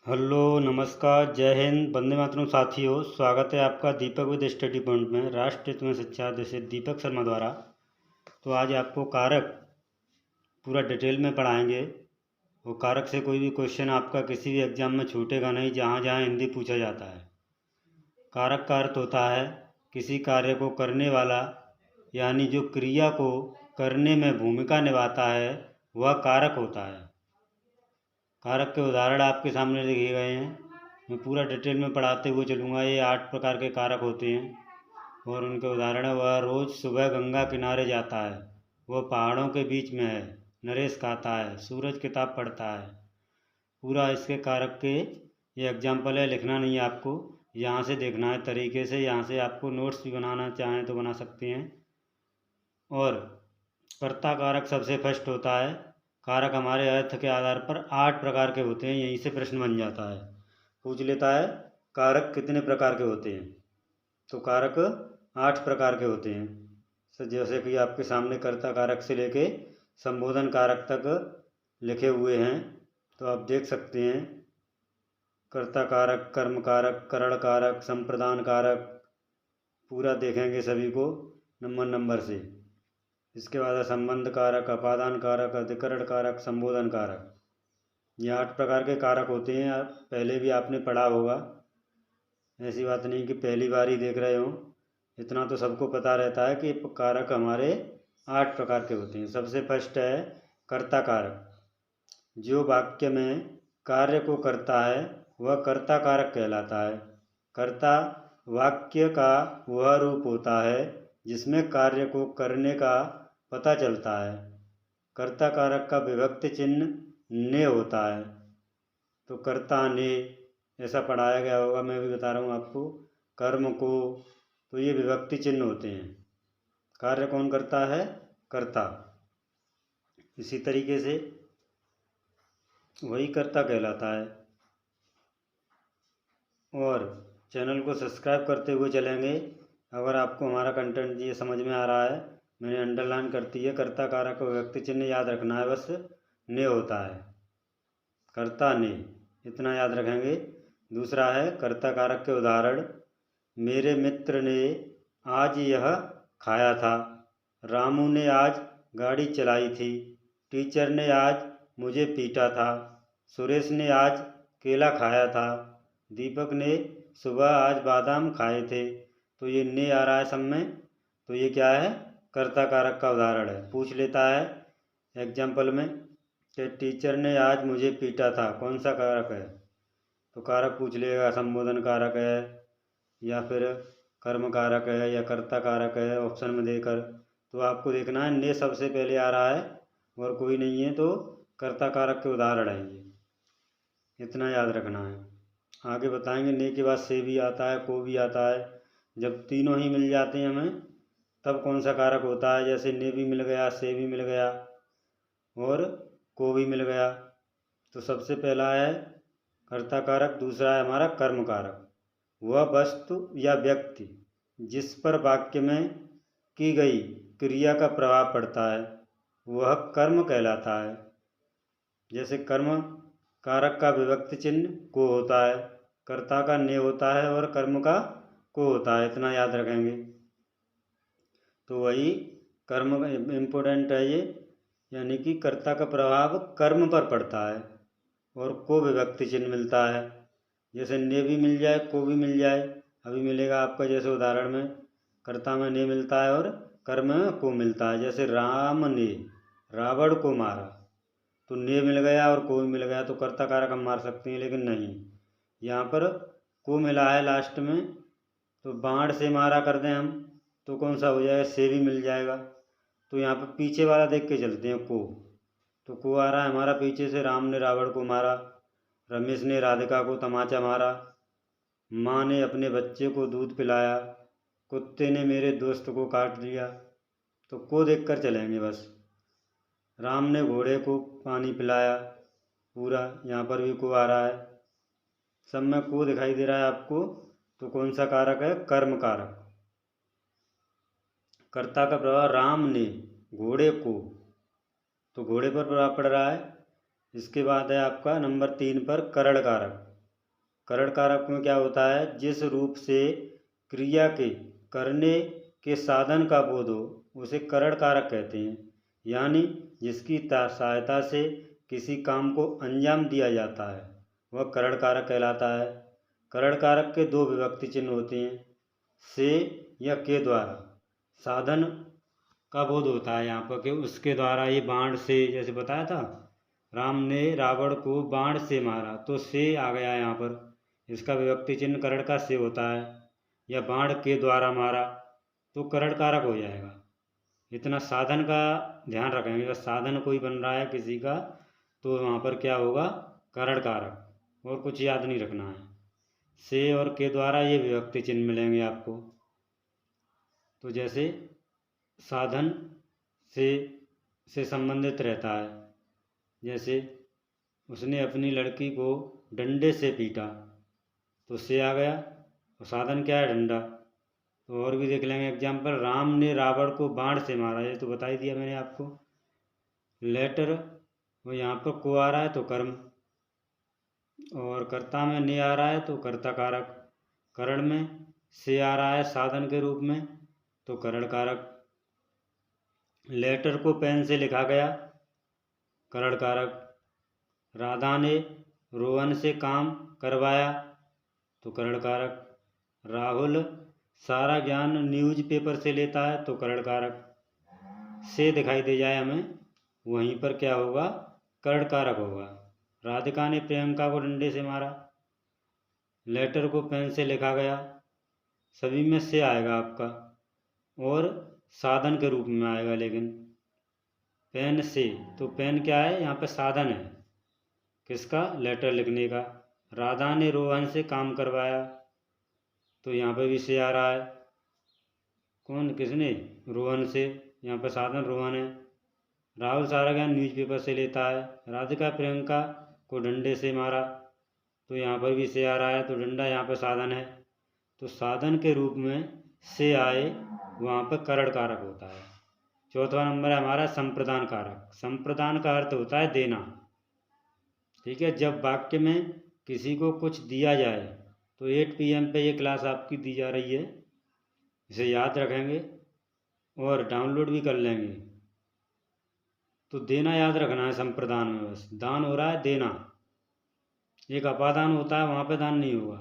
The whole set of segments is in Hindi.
हेलो नमस्कार जय हिंद वंदे मातरम साथियों। स्वागत है आपका दीपक विद स्टडी पॉइंट में राष्ट्रीय हित में शिक्षा जैसे दीपक शर्मा द्वारा। तो आज आपको कारक पूरा डिटेल में पढ़ाएंगे। वो कारक से कोई भी क्वेश्चन आपका किसी भी एग्जाम में छूटेगा नहीं, जहाँ जहाँ हिंदी पूछा जाता है। कारक का अर्थ होता है किसी कार्य को करने वाला, यानी जो क्रिया को करने में भूमिका निभाता है वह कारक होता है। कारक के उदाहरण आपके सामने लिखे गए हैं। मैं पूरा डिटेल में पढ़ाते हुए चलूँगा। ये 8 प्रकार के कारक होते हैं और उनके उदाहरण है। वह रोज़ सुबह गंगा किनारे जाता है, वह पहाड़ों के बीच में है, नरेश खाता है, सूरज किताब पढ़ता है। पूरा इसके कारक के ये एग्जाम्पल है, लिखना नहीं है आपको, यहाँ से देखना है तरीके से। यहाँ से आपको नोट्स भी बनाना चाहें तो बना सकते हैं। और कर्ता कारक सबसे फर्स्ट होता है। कारक हमारे अर्थ के आधार पर 8 प्रकार के होते हैं, यहीं से प्रश्न बन जाता है। पूछ लेता है कारक कितने प्रकार के होते हैं, तो कारक 8 प्रकार के होते हैं। जैसे कि आपके सामने कर्ता कारक से लेके संबोधन कारक तक लिखे हुए हैं, तो आप देख सकते हैं। कर्ता कारक, कर्म कारक, करण कारक, संप्रदान कारक, पूरा देखेंगे सभी को नंबर से। इसके बाद संबंध कारक, अपादान कारक, अधिकरण कारक, संबोधन कारक। ये 8 प्रकार के कारक होते हैं। आप पहले भी आपने पढ़ा होगा, ऐसी बात नहीं कि पहली बार ही देख रहे हो। इतना तो सबको पता रहता है कि कारक हमारे 8 प्रकार के होते हैं। सबसे फर्स्ट है कर्ता कारक। जो वाक्य में कार्य को करता है वह कर्ता कारक कहलाता है। कर्ता वाक्य का वह रूप होता है जिसमें कार्य को करने का पता चलता है। कर्ता कारक का विभक्ति चिन्ह ने होता है। तो कर्ता ने ऐसा पढ़ाया गया होगा, मैं भी बता रहा हूँ आपको। कर्म को, तो ये विभक्ति चिन्ह होते हैं। कार्य कौन करता है? कर्ता। इसी तरीके से वही कर्ता कहलाता है। और चैनल को सब्सक्राइब करते हुए चलेंगे। अगर आपको हमारा कंटेंट ये समझ में आ रहा है, मैंने अंडरलाइन करती है। कर्ता कारक को व्यक्ति चिन्ह याद रखना है, बस ने होता है। कर्ता ने, इतना याद रखेंगे। दूसरा है कर्ता कारक के उदाहरण। मेरे मित्र ने आज यह खाया था, रामू ने आज गाड़ी चलाई थी, टीचर ने आज मुझे पीटा था, सुरेश ने आज केला खाया था, दीपक ने सुबह आज बादाम खाए थे। तो ये ने आ रहा है सब में, तो ये क्या है? कर्ता कारक का उदाहरण है। पूछ लेता है एग्जाम्पल में कि टीचर ने आज मुझे पीटा था, कौन सा कारक है? तो कारक पूछ लेगा, संबोधन कारक है या फिर कर्म कारक है या कर्ता कारक है, ऑप्शन में देकर। तो आपको देखना है ने सबसे पहले आ रहा है और कोई नहीं है, तो कर्ता कारक के उदाहरण है ये, इतना याद रखना है। आगे बताएंगे ने के बाद से भी आता है, को भी आता है। जब तीनों ही मिल जाते हैं हमें, तब कौन सा कारक होता है? जैसे ने भी मिल गया, से भी मिल गया और को भी मिल गया। तो सबसे पहला है कर्ता कारक। दूसरा है हमारा कर्म कारक। वह वस्तु या व्यक्ति जिस पर वाक्य में की गई क्रिया का प्रभाव पड़ता है वह कर्म कहलाता है। जैसे कर्म कारक का विभक्ति चिन्ह को होता है, कर्ता का ने होता है और कर्म का को होता है, इतना याद रखेंगे। तो वही कर्म इम्पोर्टेंट है ये, यानी कि कर्ता का प्रभाव कर्म पर पड़ता है और को विभक्ति चिन्ह मिलता है। जैसे ने भी मिल जाए, को भी मिल जाए, अभी मिलेगा आपका। जैसे उदाहरण में कर्ता में ने मिलता है और कर्म में को मिलता है। जैसे राम ने रावण को मारा, तो ने मिल गया और को भी मिल गया, तो कर्ता कारक हम मार सकते हैं, लेकिन नहीं, यहाँ पर को मिला है लास्ट में। तो बाण से मारा कर दें हम, तो कौन सा हो जाएगा? से भी मिल जाएगा। तो यहाँ पर पीछे वाला देख के चलते हैं, को। तो को आ रहा है हमारा पीछे से। राम ने रावण को मारा, रमेश ने राधिका को तमाचा मारा, माँ ने अपने बच्चे को दूध पिलाया, कुत्ते ने मेरे दोस्त को काट दिया। तो को देखकर चलेंगे बस। राम ने घोड़े को पानी पिलाया, पूरा यहाँ पर भी को आ रहा है। सब में को दिखाई दे रहा है आपको, तो कौन सा कारक है? कर्म कारक। कर्ता का प्रभाव राम ने घोड़े को, तो घोड़े पर प्रभाव पड़ रहा है। इसके बाद है आपका नंबर 3 पर करण कारक। करण कारक में क्या होता है, जिस रूप से क्रिया के करने के साधन का बोध हो उसे करण कारक कहते हैं। यानी जिसकी सहायता से किसी काम को अंजाम दिया जाता है वह करण कारक कहलाता है। करण कारक के दो विभक्ति चिन्ह होते हैं, से या के द्वारा। साधन का बोध होता है यहाँ पर कि उसके द्वारा, ये बाण से, जैसे बताया था राम ने रावण को बाण से मारा, तो से आ गया यहाँ पर, इसका विभक्ति चिन्ह करण का से होता है। या बाण के द्वारा मारा तो करण कारक हो जाएगा। इतना साधन का ध्यान रखेंगे, अगर साधन कोई बन रहा है किसी का तो वहाँ पर क्या होगा, करण कारक, और कुछ याद नहीं रखना है। से और के द्वारा ये विभक्ति चिन्ह मिलेंगे आपको। तो जैसे साधन से संबंधित रहता है, जैसे उसने अपनी लड़की को डंडे से पीटा तो से आ गया, और साधन क्या है, डंडा। तो और भी देख लेंगे एग्जाम्पल, राम ने रावण को बाण से मारा, ये तो बता ही दिया मैंने आपको। लेटर वो यहाँ पर को आ रहा है तो कर्म, और कर्ता में ने आ रहा है तो कर्ता कारक। करण में से आ रहा है साधन के रूप में तो करण कारक। लेटर को पेन से लिखा गया, करण कारक। राधा ने रोहन से काम करवाया तो करण कारक। राहुल सारा ज्ञान न्यूज़पेपर से लेता है तो करण कारक। से दिखाई दे जाए हमें वहीं पर क्या होगा, करण कारक होगा। राधिका ने प्रियंका को डंडे से मारा, लेटर को पेन से लिखा गया, सभी में से आएगा आपका, और साधन के रूप में आएगा। लेकिन पेन से, तो पेन क्या है, यहाँ पे साधन है किसका, लेटर लिखने का। राधा ने रोहन से काम करवाया तो यहाँ पे भी से आ रहा है, कौन, किसने, रोहन से, यहाँ पर साधन रोहन है। राहुल सारा ज्ञान न्यूज़पेपर से लेता है। राधिका प्रियंका को डंडे से मारा तो यहाँ पर भी से आ रहा है, तो डंडा यहाँ पर साधन है। तो साधन के रूप में से आए वहाँ पर करण कारक होता है। चौथा नंबर है हमारा संप्रदान कारक। संप्रदान का अर्थ होता है देना, ठीक है। जब वाक्य में किसी को कुछ दिया जाए, तो 8 PM पे ये क्लास आपकी दी जा रही है, इसे याद रखेंगे और डाउनलोड भी कर लेंगे। तो देना याद रखना है संप्रदान में, बस दान हो रहा है देना। एक अपादान होता है, वहाँ पे दान नहीं होगा,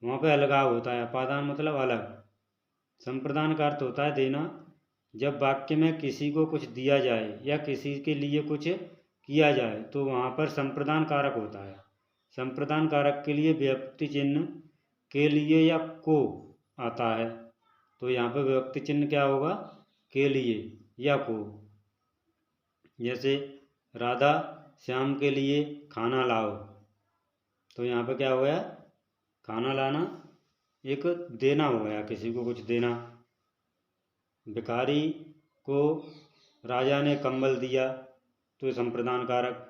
वहाँ पे अलगाव होता है। अपादान मतलब अलग। संप्रदान का अर्थ होता है देना। जब वाक्य में किसी को कुछ दिया जाए या किसी के लिए कुछ किया जाए तो वहाँ पर संप्रदान कारक होता है। संप्रदान कारक के लिए विभक्ति चिन्ह के लिए या को आता है, तो यहाँ पर विभक्ति चिन्ह क्या होगा, के लिए या को। जैसे राधा श्याम के लिए खाना लाओ, तो यहाँ पर क्या हो गया, खाना लाना एक देना हो गया, किसी को कुछ देना। भिखारी को राजा ने कंबल दिया तो संप्रदान कारक।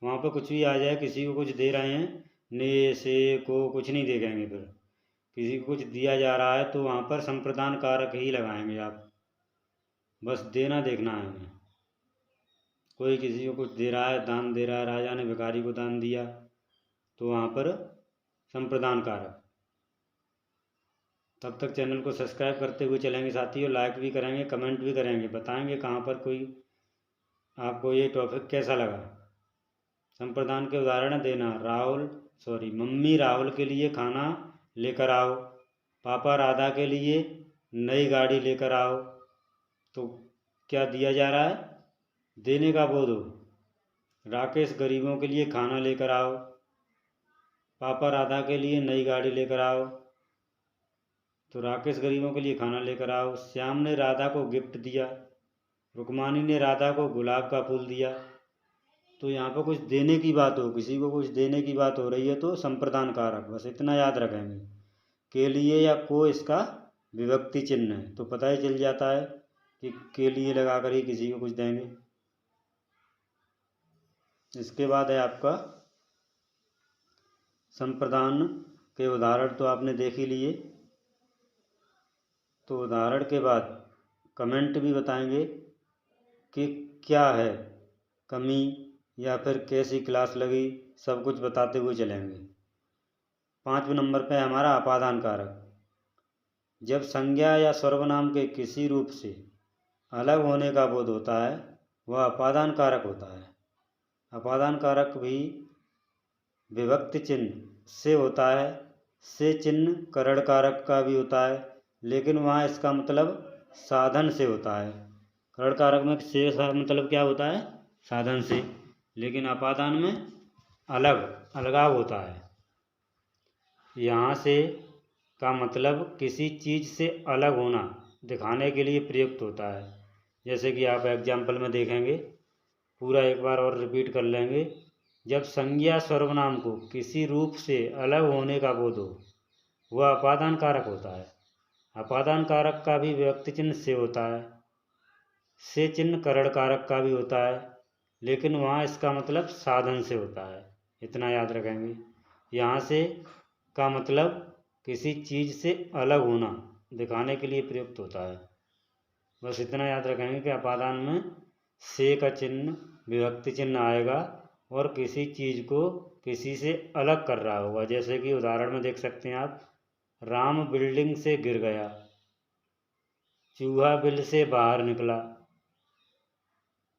वहाँ पर कुछ भी आ जाए, किसी को कुछ दे रहे हैं, ने से को कुछ नहीं देखेंगे, फिर किसी को कुछ दिया जा रहा है तो वहाँ पर संप्रदान कारक ही लगाएंगे आप, बस देना देखना है हमें। कोई किसी को कुछ दे रहा है, दान दे रहा है, राजा ने भिखारी को दान दिया तो वहाँ पर संप्रदान कारक। तब तक चैनल को सब्सक्राइब करते हुए चलेंगे साथियों, लाइक भी करेंगे, कमेंट भी करेंगे, बताएंगे कहाँ पर कोई आपको ये टॉपिक कैसा लगा। संप्रदान के उदाहरण देना, मम्मी राहुल के लिए खाना लेकर आओ, पापा राधा के लिए नई गाड़ी लेकर आओ। तो क्या दिया जा रहा है, देने का बोध हो। राकेश गरीबों के लिए खाना लेकर आओ, पापा राधा के लिए नई गाड़ी लेकर आओ, तो राकेश गरीबों के लिए खाना लेकर आओ। श्याम ने राधा को गिफ्ट दिया, रुक्मानी ने राधा को गुलाब का फूल दिया। तो यहाँ पर कुछ देने की बात हो, किसी को कुछ देने की बात हो रही है तो संप्रदान कारक, बस इतना याद रखेंगे। के लिए या को इसका विभक्ति चिन्ह है, तो पता ही चल जाता है कि के लिए लगाकर ही किसी को कुछ देंगे। इसके बाद है आपका संप्रदान के उदाहरण, तो आपने देख ही लिए। तो उदाहरण के बाद कमेंट भी बताएंगे कि क्या है कमी या फिर कैसी क्लास लगी, सब कुछ बताते हुए चलेंगे। 5वें नंबर पे है हमारा अपादान कारक। जब संज्ञा या सर्वनाम के किसी रूप से अलग होने का बोध होता है वह अपादान कारक होता है। अपादान कारक भी विभक्ति चिन्ह से होता है। से चिन्ह करण कारक का भी होता है, लेकिन वहाँ इसका मतलब साधन से होता है। करण कारक में से मतलब क्या होता है? साधन से। लेकिन अपादान में अलगाव होता है। यहाँ से का मतलब किसी चीज़ से अलग होना दिखाने के लिए प्रयुक्त होता है। जैसे कि आप एग्जाम्पल में देखेंगे, पूरा एक बार और रिपीट कर लेंगे। जब संज्ञा सर्वनाम को किसी रूप से अलग होने का बोध हो वह अपादान कारक होता है। अपादान कारक का भी विभक्ति चिन्ह से होता है। से चिन्ह करण कारक का भी होता है, लेकिन वहाँ इसका मतलब साधन से होता है। इतना याद रखेंगे। यहाँ से का मतलब किसी चीज़ से अलग होना दिखाने के लिए प्रयुक्त होता है। बस इतना याद रखेंगे कि अपादान में से का चिन्ह विभक्ति चिन्ह आएगा और किसी चीज़ को किसी से अलग कर रहा होगा। जैसे कि उदाहरण में देख सकते हैं आप, राम बिल्डिंग से गिर गया, चूहा बिल से बाहर निकला।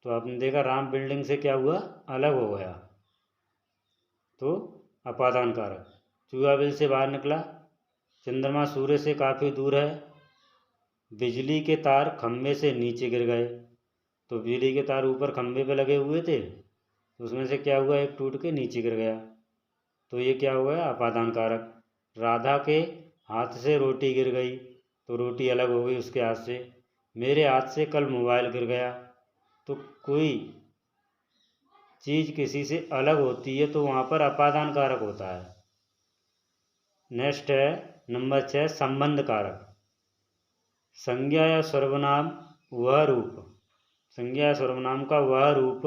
तो आपने देखा राम बिल्डिंग से क्या हुआ? अलग हो गया, तो अपादान कारक। चूहा बिल से बाहर निकला, चंद्रमा सूर्य से काफ़ी दूर है, बिजली के तार खम्भे से नीचे गिर गए। तो बिजली के तार ऊपर खम्भे पे लगे हुए थे, तो उसमें से क्या हुआ? एक टूट के नीचे गिर गया। तो ये क्या हुआ? अपादान कारक। राधा के हाथ से रोटी गिर गई, तो रोटी अलग हो गई उसके हाथ से। मेरे हाथ से कल मोबाइल गिर गया। तो कोई चीज़ किसी से अलग होती है तो वहाँ पर अपादान कारक होता है। नेक्स्ट है नंबर 6, संबंध कारक। संज्ञा या सर्वनाम वह रूप, संज्ञा या सर्वनाम का वह रूप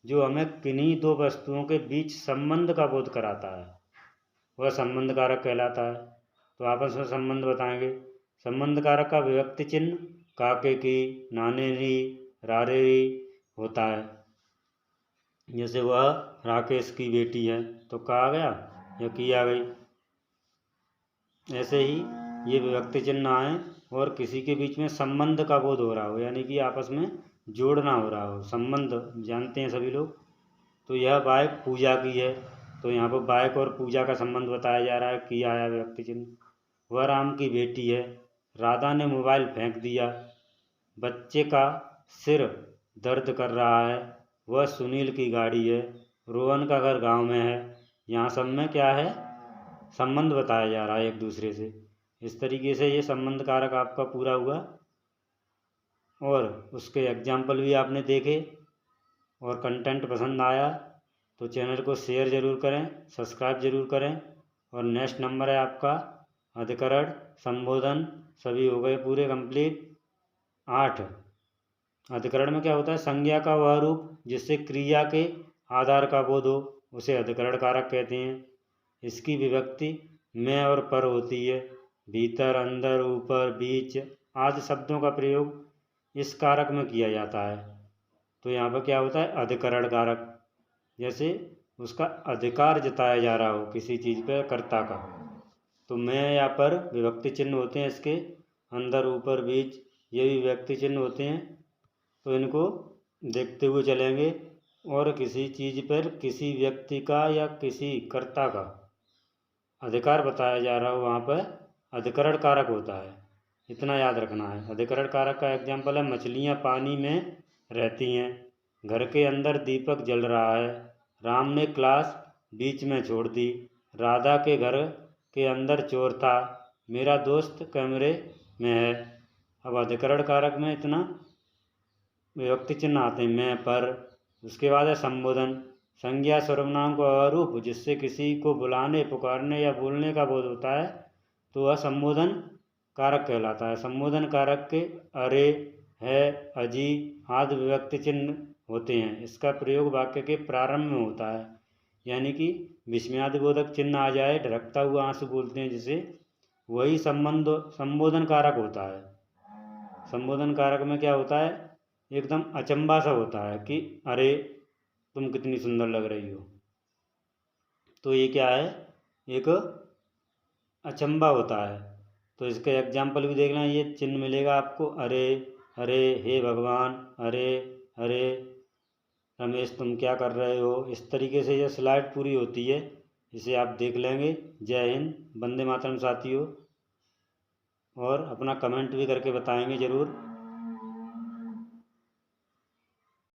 जो हमें किन्हीं दो वस्तुओं के बीच संबंध का बोध कराता है वह संबंध कारक कहलाता है। तो आपस में संबंध बताएंगे। संबंध कारक का विभक्ति चिन्ह काके की, नाने री, रारे री होता है। जैसे वह राकेश की बेटी है, तो का आ गया या की आ गई। ऐसे ही ये विभक्ति चिन्ह आए और किसी के बीच में संबंध का बोध हो रहा हो, यानी कि आपस में जोड़ना हो रहा हो। संबंध जानते हैं सभी लोग। तो यह बाइक पूजा की है, तो यहाँ पर बाइक और पूजा का संबंध बताया जा रहा है, की आया विभक्ति चिन्ह। वह राम की बेटी है, राधा ने मोबाइल फेंक दिया। बच्चे का सिर दर्द कर रहा है, वह सुनील की गाड़ी है। रोहन का घर गांव में है। यहाँ सब में क्या है? संबंध बताया जा रहा है एक दूसरे से। इस तरीके से ये संबंध कारक आपका पूरा हुआ और उसके एग्जाम्पल भी आपने देखे। और कंटेंट पसंद आया तो चैनल को शेयर ज़रूर करें, सब्सक्राइब ज़रूर करें। और नेक्स्ट नंबर है आपका अधिकरण, संबोधन, सभी हो गए पूरे कंप्लीट। 8, अधिकरण में क्या होता है? संज्ञा का वह रूप जिससे क्रिया के आधार का बोध हो उसे अधिकरण कारक कहते हैं। इसकी विभक्ति में और पर होती है। भीतर, अंदर, ऊपर, बीच आदि शब्दों का प्रयोग इस कारक में किया जाता है। तो यहाँ पर क्या होता है? अधिकरण कारक। जैसे उसका अधिकार जताया जा रहा हो किसी चीज़ पर, कर्ता का। तो में या पर विभक्ति चिन्ह होते हैं इसके। अंदर, ऊपर, बीच ये भी विभक्ति चिन्ह होते हैं। तो इनको देखते हुए चलेंगे। और किसी चीज़ पर किसी व्यक्ति का या किसी कर्ता का अधिकार बताया जा रहा हो वहाँ पर अधिकरण कारक होता है। इतना याद रखना है। अधिकरण कारक का एग्जाम्पल है, मछलियाँ पानी में रहती हैं। घर के अंदर दीपक जल रहा है। राम ने क्लास बीच में छोड़ दी। राधा के घर के अंदर चोर था। मेरा दोस्त कमरे में है। अब अधिकरण कारक में इतना विभक्ति चिन्ह आते हैं, में, पर। उसके बाद है संबोधन। संज्ञा सर्वनाम का रूप जिससे किसी को बुलाने, पुकारने या बोलने का बोध होता है तो वह संबोधन कारक कहलाता है। संबोधन कारक के अरे, है, अजी आदि विभक्ति चिन्ह होते हैं। इसका प्रयोग वाक्य के प्रारंभ में होता है, यानी कि विस्मयादिबोधक चिन्ह आ जाए, ढरकता हुआ आंसू बोलते हैं जिसे, वही संबोधन कारक होता है। संबोधन कारक में क्या होता है? एकदम अचंभा सा होता है कि अरे तुम कितनी सुंदर लग रही हो। तो ये क्या है? एक अचंभा होता है। तो इसके एग्जाम्पल भी देख लें, ये चिन्ह मिलेगा आपको, अरे अरे, हे भगवान, अरे अरे, रमेश तुम क्या कर रहे हो। इस तरीके से यह स्लाइड पूरी होती है, इसे आप देख लेंगे। जय हिंद, वंदे मातरम साथियों। और अपना कमेंट भी करके बताएंगे ज़रूर।